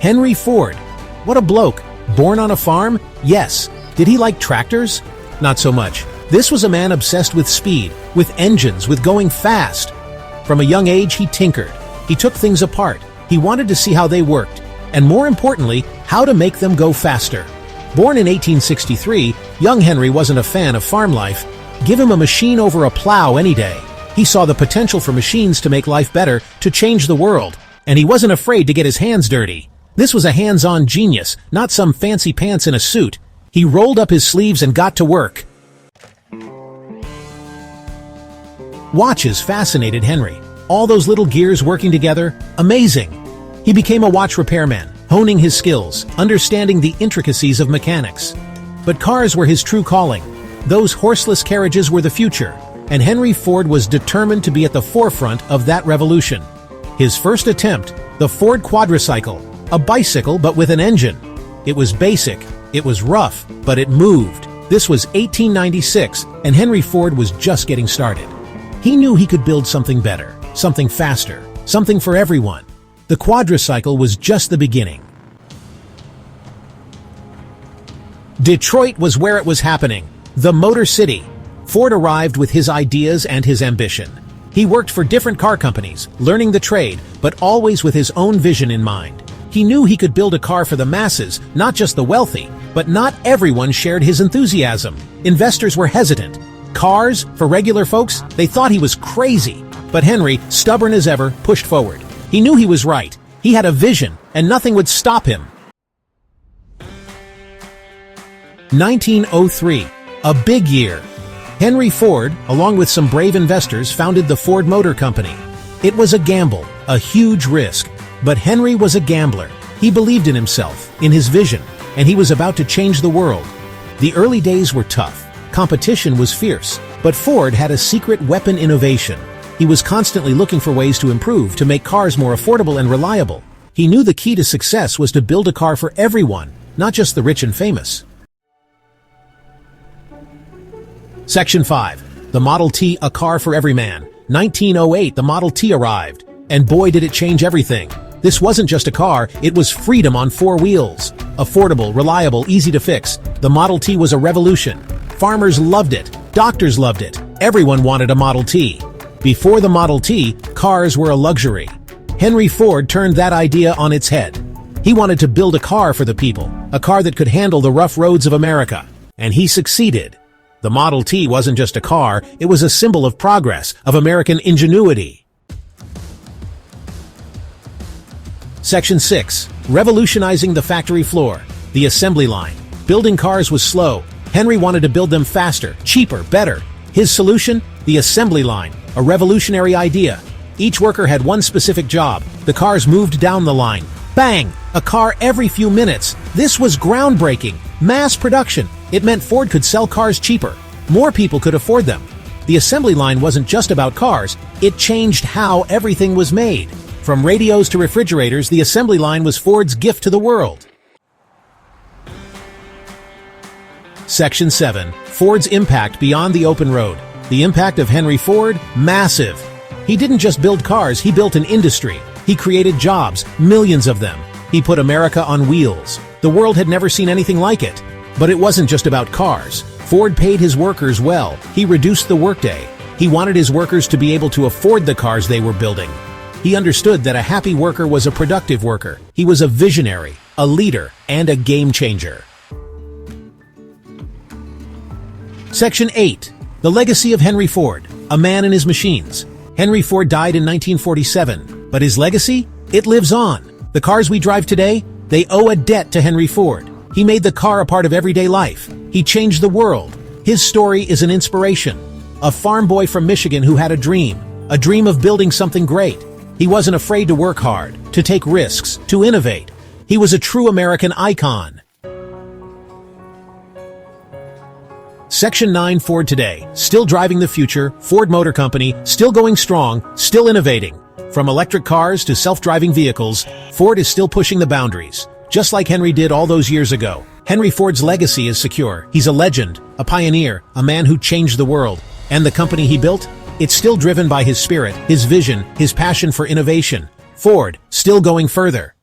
Henry Ford. What a bloke. Born on a farm? Yes. Did he like tractors? Not so much. This was a man obsessed with speed, with engines, with going fast. From a young age, he tinkered. He took things apart. He wanted to see how they worked, and more importantly, how to make them go faster. Born in 1863, young Henry wasn't a fan of farm life. Give him a machine over a plow any day. He saw the potential for machines to make life better, to change the world, and he wasn't afraid to get his hands dirty. This was a hands-on genius, not some fancy pants in a suit. He rolled up his sleeves and got to work. Watches fascinated Henry. All those little gears working together, amazing. He became a watch repairman, honing his skills, understanding the intricacies of mechanics. But cars were his true calling. Those horseless carriages were the future, and Henry Ford was determined to be at the forefront of that revolution. His first attempt, the Ford quadricycle, a bicycle but with an engine. It was basic, it was rough, but it moved. This was 1896, and Henry Ford was just getting started. He knew he could build something better, something faster, something for everyone. The quadricycle was just the beginning. Detroit was where it was happening, the Motor City. Ford arrived with his ideas and his ambition. He worked for different car companies, learning the trade, but always with his own vision in mind. He knew he could build a car for the masses, not just the wealthy, but not everyone shared his enthusiasm. Investors were hesitant. Cars, for regular folks, they thought he was crazy. But Henry, stubborn as ever, pushed forward. He knew he was right. He had a vision, and nothing would stop him. 1903, a big year. Henry Ford, along with some brave investors, founded the Ford Motor Company. It was a gamble, a huge risk, but Henry was a gambler. He believed in himself, in his vision, and he was about to change the world. The early days were tough. Competition was fierce, but Ford had a secret weapon: innovation. He was constantly looking for ways to improve, to make cars more affordable and reliable. He knew the key to success was to build a car for everyone, not just the rich and famous. Section 5. The Model T, a car for every man. 1908, the Model T arrived. And boy, did it change everything. This wasn't just a car, it was freedom on four wheels. Affordable, reliable, easy to fix. The Model T was a revolution. Farmers loved it. Doctors loved it. Everyone wanted a Model T. Before the Model T, cars were a luxury. Henry Ford turned that idea on its head. He wanted to build a car for the people, a car that could handle the rough roads of America. And he succeeded. The Model T wasn't just a car, it was a symbol of progress, of American ingenuity. Section 6. Revolutionizing the factory floor. The assembly line. Building cars was slow. Henry wanted to build them faster, cheaper, better. His solution? The assembly line. A revolutionary idea. Each worker had one specific job. The cars moved down the line. Bang! A car every few minutes. This was groundbreaking. Mass production. It meant Ford could sell cars cheaper. More people could afford them. The assembly line wasn't just about cars. It changed how everything was made. From radios to refrigerators, the assembly line was Ford's gift to the world. Section 7. Ford's impact beyond the open road. The impact of Henry Ford? Massive. He didn't just build cars, he built an industry. He created jobs, millions of them. He put America on wheels. The world had never seen anything like it. But it wasn't just about cars. Ford paid his workers well. He reduced the workday. He wanted his workers to be able to afford the cars they were building. He understood that a happy worker was a productive worker. He was a visionary, a leader, and a game changer. Section 8. The legacy of Henry Ford, a man and his machines. Henry Ford died in 1947, but his legacy? It lives on. The cars we drive today, they owe a debt to Henry Ford. He made the car a part of everyday life. He changed the world. His story is an inspiration. A farm boy from Michigan who had a dream of building something great. He wasn't afraid to work hard, to take risks, to innovate. He was a true American icon. Section 9. Ford today. Still driving the future, Ford Motor Company, still going strong, still innovating. From electric cars to self-driving vehicles, Ford is still pushing the boundaries. Just like Henry did all those years ago. Henry Ford's legacy is secure. He's a legend, a pioneer, a man who changed the world. And the company he built? It's still driven by his spirit, his vision, his passion for innovation. Ford, still going further.